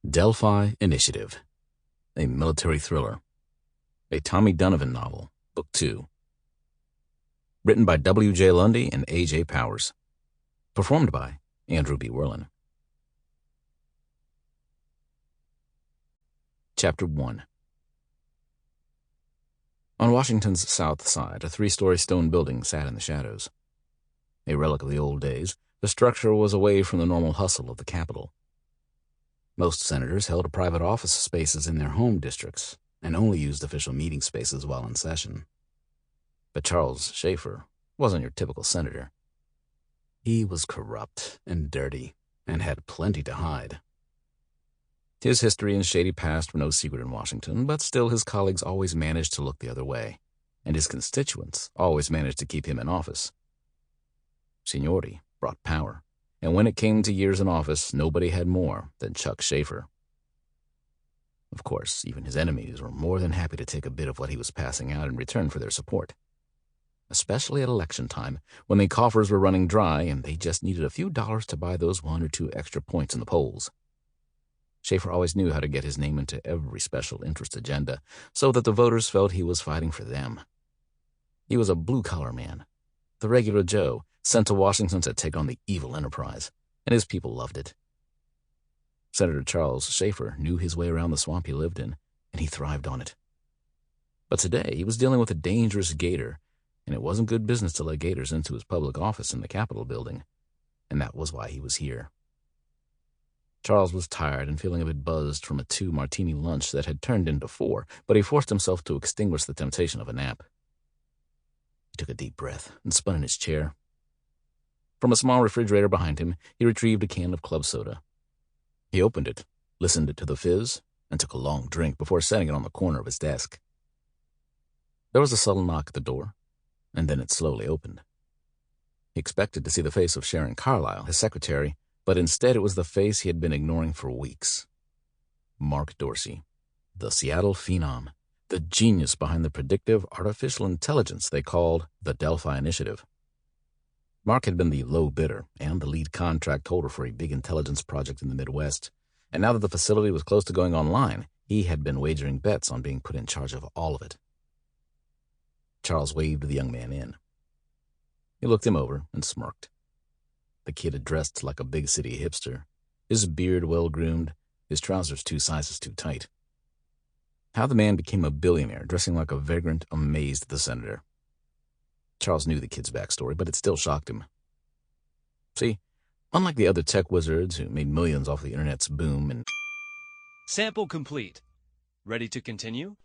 Delphi Initiative, a military thriller, a Tommy Donovan novel, Book 2. Written by W.J. Lundy and A.J. Powers. Performed by Andrew B. Wehrlen. Chapter 1. On Washington's south side, a 3-story stone building sat in the shadows. A relic of the old days, the structure was away from the normal hustle of the capital. Most senators held private office spaces in their home districts and only used official meeting spaces while in session. But Charles Schaefer wasn't your typical senator. He was corrupt and dirty and had plenty to hide. His history and shady past were no secret in Washington, but still his colleagues always managed to look the other way, and his constituents always managed to keep him in office. Seniority brought power, and when it came to years in office, nobody had more than Chuck Schaefer. Of course, even his enemies were more than happy to take a bit of what he was passing out in return for their support, especially at election time, when the coffers were running dry and they just needed a few dollars to buy those 1 or 2 extra points in the polls. Schaefer always knew how to get his name into every special interest agenda so that the voters felt he was fighting for them. He was a blue-collar man, the regular Joe, sent to Washington to take on the evil enterprise, and his people loved it. Senator Charles Schaefer knew his way around the swamp he lived in, and he thrived on it. But today he was dealing with a dangerous gator, and it wasn't good business to let gators into his public office in the Capitol building, and that was why he was here. Charles was tired and feeling a bit buzzed from a 2-martini lunch that had turned into 4, but he forced himself to extinguish the temptation of a nap. He took a deep breath and spun in his chair. From a small refrigerator behind him, he retrieved a can of club soda. He opened it, listened to the fizz, and took a long drink before setting it on the corner of his desk. There was a subtle knock at the door, and then it slowly opened. He expected to see the face of Sharon Carlyle, his secretary, but instead it was the face he had been ignoring for weeks. Mark Dorsey, the Seattle phenom, the genius behind the predictive artificial intelligence they called the Delphi Initiative. Mark had been the low bidder and the lead contract holder for a big intelligence project in the Midwest, and now that the facility was close to going online, he had been wagering bets on being put in charge of all of it. Charles waved the young man in. He looked him over and smirked. The kid had dressed like a big city hipster, his beard well-groomed, his trousers 2 sizes too tight. How the man became a billionaire dressing like a vagrant amazed the senator. Charles knew the kid's backstory, but it still shocked him. See, unlike the other tech wizards who made millions off the internet's boom and... Sample complete. Ready to continue?